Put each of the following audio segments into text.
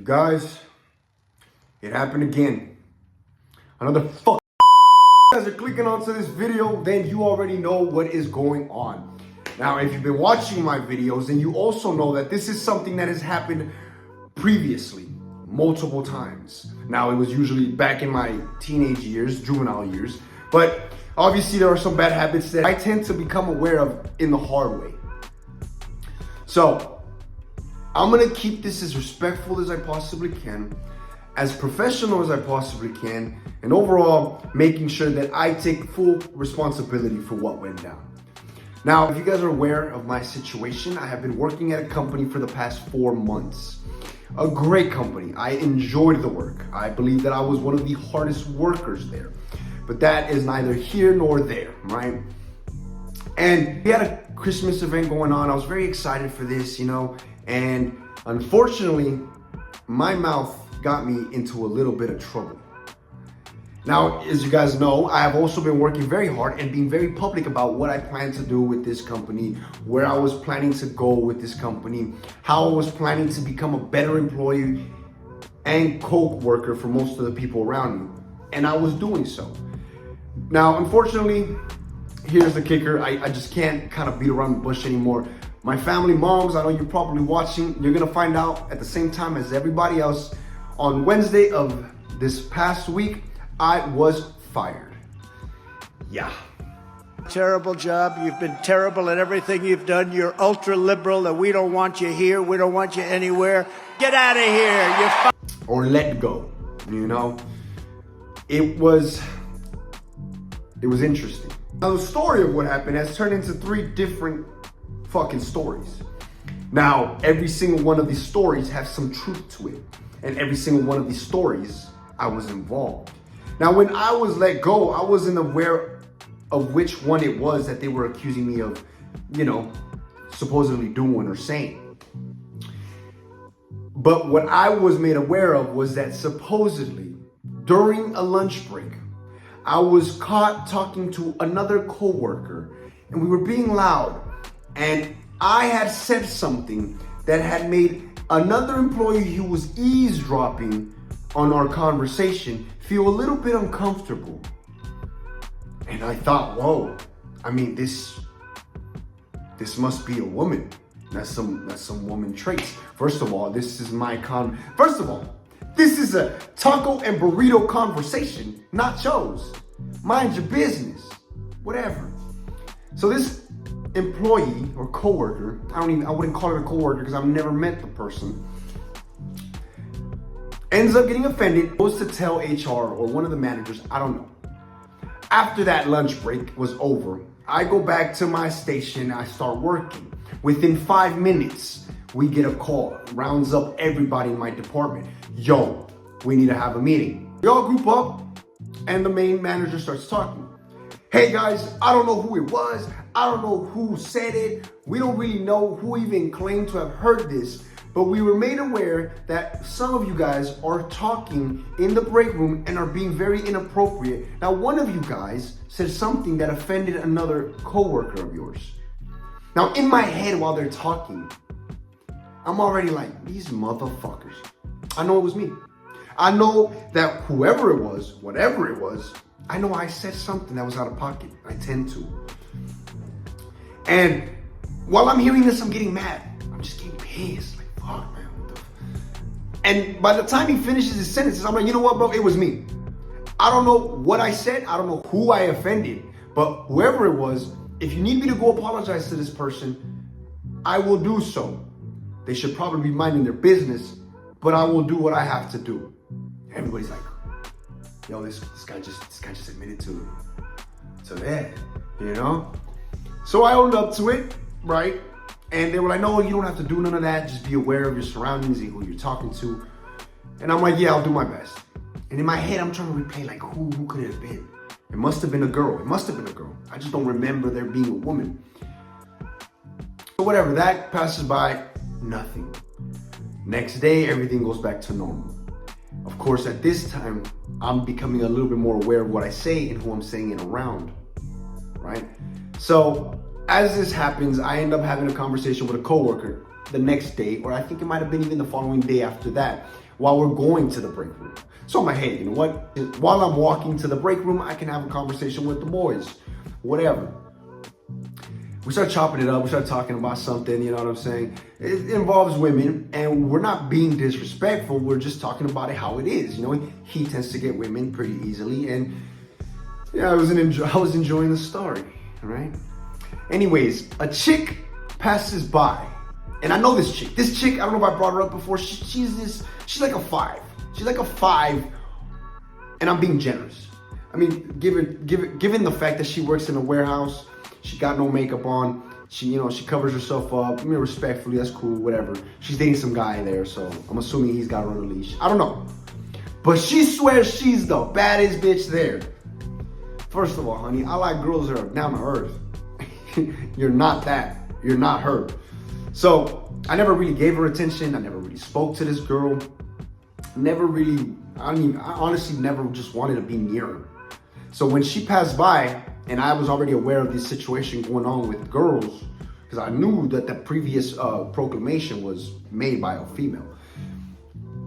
You guys, it happened again. Another fuck. If you guys are clicking onto this video, then you already know what is going on. Now, if you've been watching my videos, then you also know that this is something that has happened previously, multiple times. Now, it was usually back in my teenage years, juvenile years, but obviously there are some bad habits that I tend to become aware of in the hard way. So, I'm gonna keep this as respectful as I possibly can, as professional as I possibly can, and overall making sure that I take full responsibility for what went down. Now, if you guys are aware of my situation, I have been working at a company for the past 4 months. A great company. I enjoyed the work. I believe that I was one of the hardest workers there. But that is neither here nor there, right? And we had a Christmas event going on. I was very excited for this, and unfortunately, my mouth got me into a little bit of trouble. Now, as you guys know, I have also been working very hard and being very public about what I plan to do with this company, where I was planning to go with this company, how I was planning to become a better employee and co-worker for most of the people around me. And I was doing so. Now, unfortunately, here's the kicker. I just can't kind of beat around the bush anymore. My family, moms, I know you're probably watching. You're gonna find out at the same time as everybody else. On Wednesday of this past week, I was fired. Yeah. Terrible job. You've been terrible at everything you've done. You're ultra liberal and we don't want you here. We don't want you anywhere. Get out of here. You're or let go, It was interesting. Now, the story of what happened has turned into 3 different fucking stories. Now, every single one of these stories have some truth to it. And every single one of these stories, I was involved. Now, when I was let go, I wasn't aware of which one it was that they were accusing me of, supposedly doing or saying. But what I was made aware of was that supposedly, during a lunch break, I was caught talking to another coworker, and we were being loud, and I had said something that had made another employee who was eavesdropping on our conversation feel a little bit uncomfortable. And I thought, whoa, this must be a woman. That's some woman traits. First of all, this is a taco and burrito conversation, not shows. Mind your business, whatever. So this employee or coworker, I wouldn't call it a coworker because I've never met the person, ends up getting offended, goes to tell HR or one of the managers, I don't know. After that lunch break was over, I go back to my station, I start working. Within 5 minutes, we get a call, rounds up everybody in my department. Yo, we need to have a meeting. We all group up and the main manager starts talking. Hey guys, I don't know who it was. I don't know who said it. We don't really know who even claimed to have heard this, but we were made aware that some of you guys are talking in the break room and are being very inappropriate. Now, one of you guys said something that offended another coworker of yours. Now, in my head while they're talking, I'm already like, these motherfuckers. I know it was me. I know that whoever it was, whatever it was, I know I said something that was out of pocket. I tend to. And while I'm hearing this, I'm getting mad. I'm just getting pissed. Like, fuck, man. And by the time he finishes his sentences, I'm like, you know what, bro? It was me. I don't know what I said. I don't know who I offended. But whoever it was, if you need me to go apologize to this person, I will do so. They should probably be minding their business, but I will do what I have to do. Everybody's like, yo, this guy just admitted to that, So I owned up to it, right? And they were like, no, you don't have to do none of that. Just be aware of your surroundings and who you're talking to. And I'm like, yeah, I'll do my best. And in my head, I'm trying to replay, like, who could it have been? It must have been a girl. I just don't remember there being a woman. So whatever, that passes by, nothing. Next day, everything goes back to normal. Of course, at this time, I'm becoming a little bit more aware of what I say and who I'm saying it around, right? So as this happens, I end up having a conversation with a coworker the next day, or I think it might have been even the following day after that, while we're going to the break room. So I'm like, hey, you know what? While I'm walking to the break room, I can have a conversation with the boys, whatever. We start chopping it up. We start talking about something, you know what I'm saying? It involves women, and we're not being disrespectful. We're just talking about it how it is. You know, he tends to get women pretty easily, and yeah, I was enjoying the story, right? Anyways, a chick passes by, and I know this chick. This chick, I don't know if I brought her up before. She's like a 5. She's like a 5, and I'm being generous. I mean, given the fact that she works in a warehouse. She got no makeup on. She covers herself up. I mean, respectfully, that's cool, whatever. She's dating some guy there, so I'm assuming he's got her on a leash. I don't know. But she swears she's the baddest bitch there. First of all, honey, I like girls that are down to earth. You're not that. You're not her. So I never really gave her attention. I never really spoke to this girl. I honestly never just wanted to be near her. So when she passed by, and I was already aware of this situation going on with girls, because I knew that the previous proclamation was made by a female.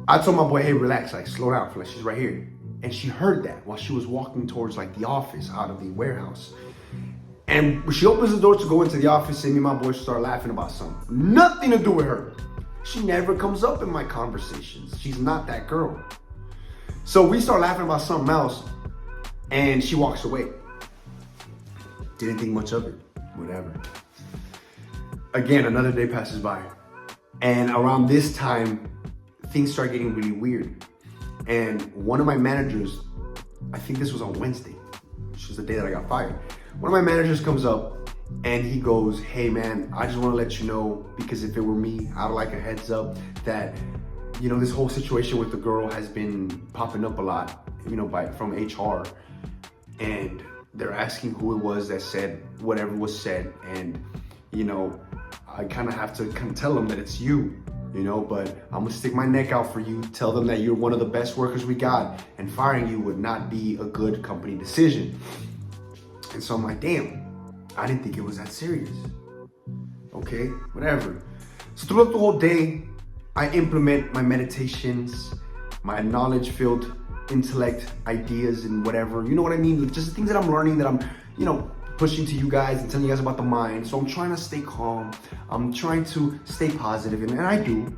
I told my boy, hey, relax, like slow down, like she's right here. And she heard that while she was walking towards like the office out of the warehouse. And she opens the door to go into the office, and me and my boy start laughing about something. Nothing to do with her. She never comes up in my conversations. She's not that girl. So we start laughing about something else, and she walks away. Didn't think much of it, whatever. Again, another day passes by. And around this time, things start getting really weird. And one of my managers, I think this was on Wednesday, which was the day that I got fired. One of my managers comes up and he goes, hey man, I just want to let you know, because if it were me, I'd like a heads up that, you know, this whole situation with the girl has been popping up a lot, you know, from HR. And they're asking who it was that said whatever was said. And, you know, I kind of have to tell them that it's you, you know, but I'm gonna stick my neck out for you, tell them that you're one of the best workers we got, and firing you would not be a good company decision. And so I'm like, damn, I didn't think it was that serious. Okay, whatever. So throughout the whole day, I implement my meditations, my knowledge-filled intellect ideas and whatever, you know what I mean? Just the things that I'm learning, that I'm, you know, pushing to you guys and telling you guys about the mind. So I'm trying to stay calm. I'm trying to stay positive, and I do.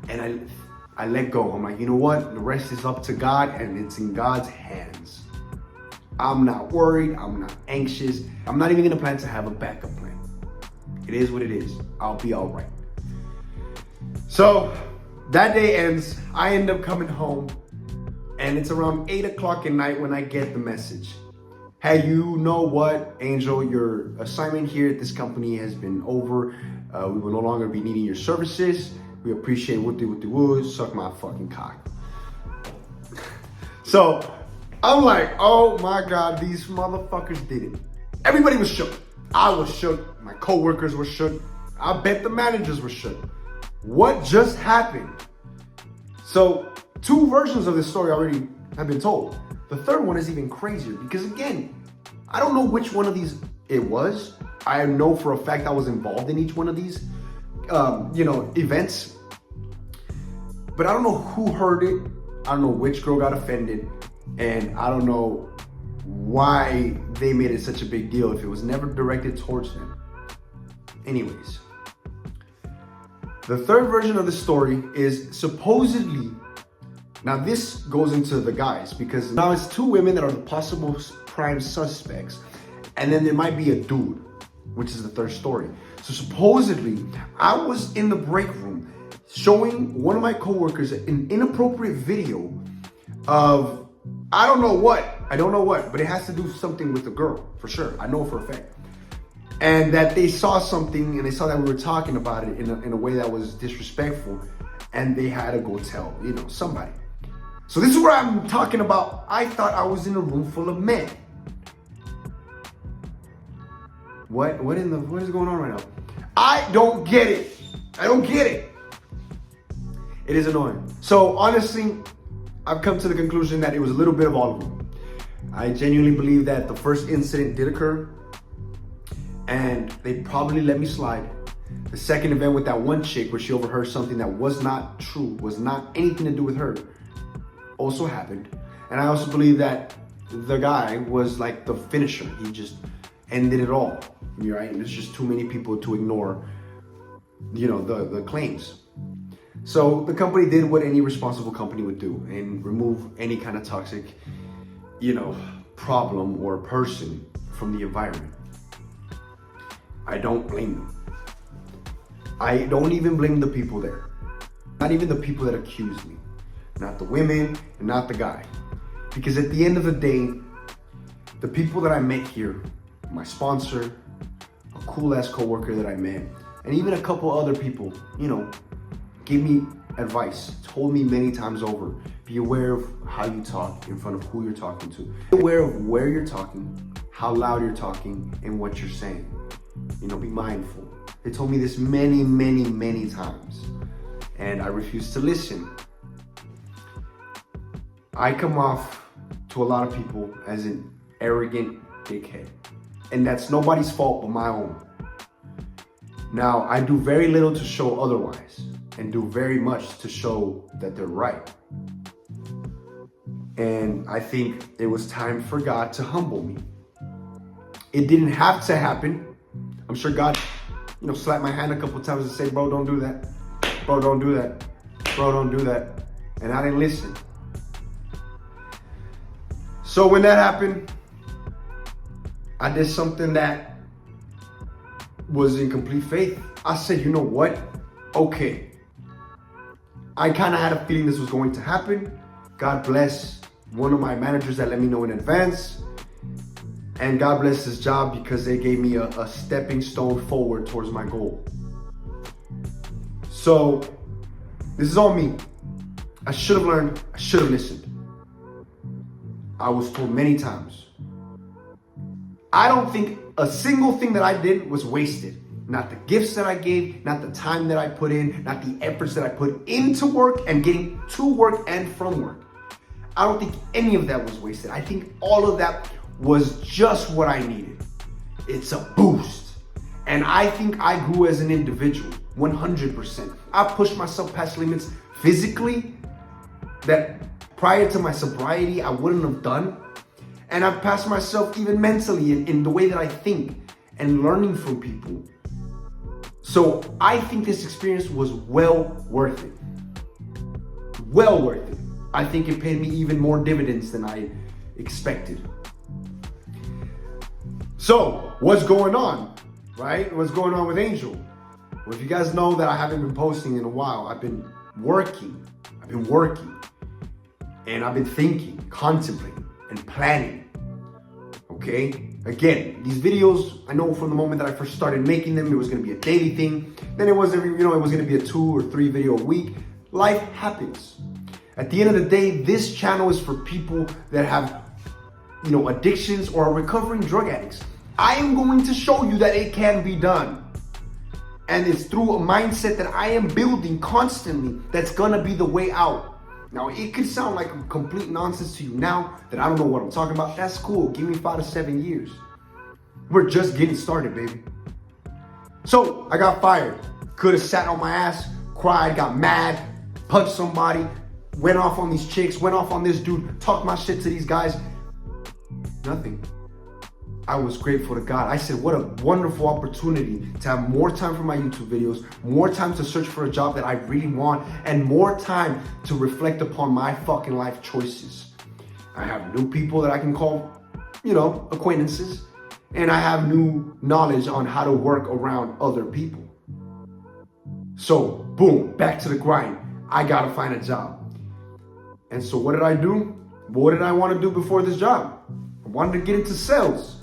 And I let go. I'm like, you know what? The rest is up to God, and it's in God's hands. I'm not worried. I'm not anxious. I'm not even gonna plan to have a backup plan. It is what it is. I'll be all right. So that day ends. I end up coming home. And it's around 8 o'clock at night when I get the message. Hey, you know what, Angel, your assignment here at this company has been over. We will no longer be needing your services. We appreciate what they would, suck my fucking cock. So I'm like, oh my God, these motherfuckers did it. Everybody was shook. I was shook. My coworkers were shook. I bet the managers were shook. What just happened? So 2 versions of this story already have been told. The third one is even crazier because, again, I don't know which one of these it was. I know for a fact I was involved in each one of these, events. But I don't know who heard it. I don't know which girl got offended. And I don't know why they made it such a big deal if it was never directed towards them. Anyways, the third version of the story is supposedly. Now this goes into the guys, because now it's 2 women that are the possible prime suspects, and then there might be a dude, which is the third story. So supposedly, I was in the break room showing one of my coworkers an inappropriate video of, I don't know what, but it has to do something with the girl, for sure. I know for a fact. And that they saw something, and they saw that we were talking about it in a way that was disrespectful, and they had to go tell, somebody. So this is where I'm talking about. I thought I was in a room full of men. What is going on right now? I don't get it. It is annoying. So honestly, I've come to the conclusion that it was a little bit of all of them. I genuinely believe that the first incident did occur, and they probably let me slide. The second event with that one chick where she overheard something that was not true, was not anything to do with her, also happened. And I also believe that the guy was like the finisher. He just ended it all, right? And there's just too many people to ignore, the claims. So the company did what any responsible company would do and remove any kind of toxic, problem or person from the environment. I don't blame them. I don't even blame the people there. Not even the people that accused me. Not the women and not the guy. Because at the end of the day, the people that I met here, my sponsor, a cool ass coworker that I met, and even a couple other people, gave me advice, told me many times over, be aware of how you talk in front of who you're talking to. Be aware of where you're talking, how loud you're talking, and what you're saying. Be mindful. They told me this many, many, many times, and I refused to listen. I come off to a lot of people as an arrogant dickhead, and that's nobody's fault but my own. Now, I do very little to show otherwise, and do very much to show that they're right. And I think it was time for God to humble me. It didn't have to happen. I'm sure God, slapped my hand a couple times and said, bro, don't do that. Bro, don't do that. Bro, don't do that. And I didn't listen. So when that happened, I did something that was in complete faith. I said, you know what? Okay. I kind of had a feeling this was going to happen. God bless one of my managers that let me know in advance. And God bless this job because they gave me a stepping stone forward towards my goal. So this is all me. I should have learned. I should have listened. I was told many times. I don't think a single thing that I did was wasted. Not the gifts that I gave, not the time that I put in, not the efforts that I put into work and getting to work and from work. I don't think any of that was wasted. I think all of that was just what I needed. It's a boost. And I think I grew as an individual, 100%. I pushed myself past limits physically that prior to my sobriety, I wouldn't have done. And I've passed myself even mentally in the way that I think and learning from people. So I think this experience was well worth it. Well worth it. I think it paid me even more dividends than I expected. So what's going on, right? What's going on with Angel? Well, if you guys know that I haven't been posting in a while, I've been working. And I've been thinking, contemplating, and planning. Okay? Again, these videos, I know from the moment that I first started making them, it was gonna be a daily thing. Then it wasn't, it was gonna be a 2 or 3 video a week. Life happens. At the end of the day, this channel is for people that have, addictions or are recovering drug addicts. I am going to show you that it can be done. And it's through a mindset that I am building constantly that's gonna be the way out. Now, it could sound like complete nonsense to you now that I don't know what I'm talking about. That's cool. Give me 5 to 7 years. We're just getting started, baby. So I got fired. Could have sat on my ass, cried, got mad, punched somebody, went off on these chicks, went off on this dude, talked my shit to these guys. Nothing. I was grateful to God. I said, what a wonderful opportunity to have more time for my YouTube videos, more time to search for a job that I really want, and more time to reflect upon my fucking life choices. I have new people that I can call, acquaintances, and I have new knowledge on how to work around other people. So, boom, back to the grind. I gotta find a job. And so what did I do? What did I want to do before this job? I wanted to get into sales.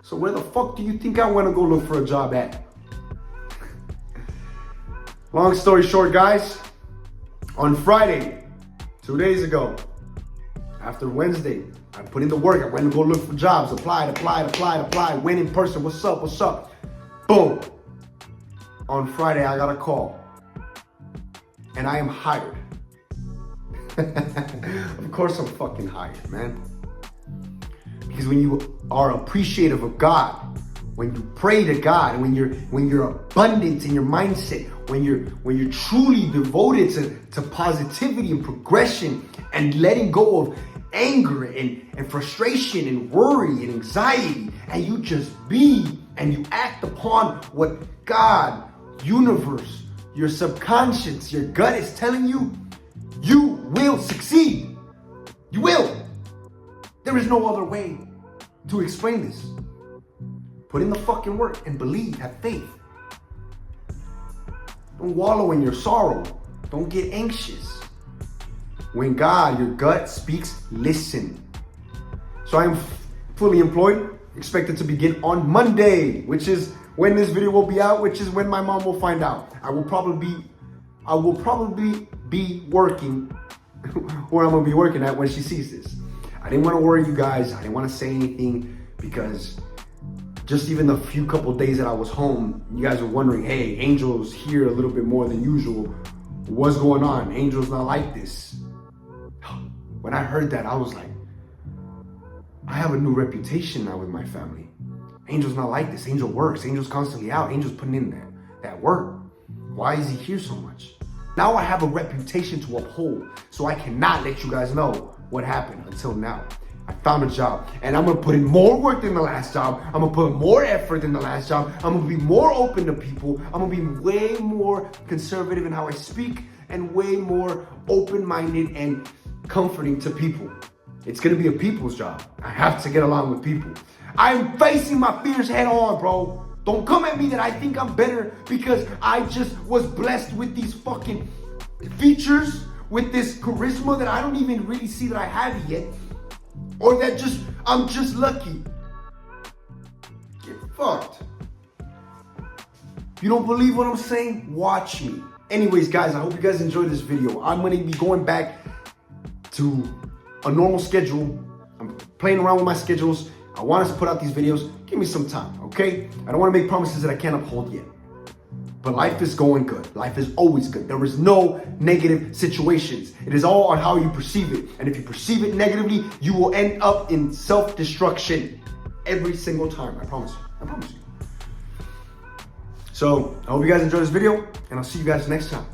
So where the fuck do you think I want to go look for a job at? Long story short, guys, on Friday, 2 days ago, after Wednesday, I put in the work. I went to go look for jobs, applied, went in person. What's up? Boom. On Friday, I got a call. And I am hired. Of course I'm fucking hired, man. Because when you are appreciative of God, when you pray to God, when you're abundant in your mindset, when you're truly devoted to positivity and progression and letting go of anger and frustration and worry and anxiety, and you just be and you act upon what God, universe, your subconscious, your gut is telling you, you will succeed. You will. There is no other way to explain this. Put in the fucking work and believe, have faith. Don't wallow in your sorrow. Don't get anxious. When God, your gut speaks, listen. So I am fully employed, expected to begin on Monday, which is when this video will be out, which is when my mom will find out. I will probably be working where I'm gonna be working at when she sees this. I didn't want to worry you guys. I didn't want to say anything because just even the few couple days that I was home, you guys were wondering, hey, Angel's here a little bit more than usual. What's going on? Angel's not like this. When I heard that, I was like, I have a new reputation now with my family. Angel's not like this. Angel works. Angel's constantly out. Angel's putting in that work. Why is he here so much? Now I have a reputation to uphold, so I cannot let you guys know what happened until now. I found a job, and I'm gonna put in more work than the last job. I'm gonna put more effort than the last job. I'm gonna be more open to people. I'm gonna be way more conservative in how I speak and way more open-minded and comforting to people. It's gonna be a people's job. I have to get along with people. I'm facing my fears head on, bro. Don't come at me that I think I'm better because I just was blessed with these fucking features, with this charisma that I don't even really see that I have yet. Or that I'm just lucky. Get fucked. You don't believe what I'm saying? Watch me. Anyways, guys, I hope you guys enjoyed this video. I'm gonna be going back to a normal schedule. I'm playing around with my schedules. I want us to put out these videos. Give me some time, okay? I don't want to make promises that I can't uphold yet. But life is going good. Life is always good. There is no negative situations. It is all on how you perceive it. And if you perceive it negatively, you will end up in self-destruction every single time. I promise you. I promise you. So I hope you guys enjoyed this video, and I'll see you guys next time.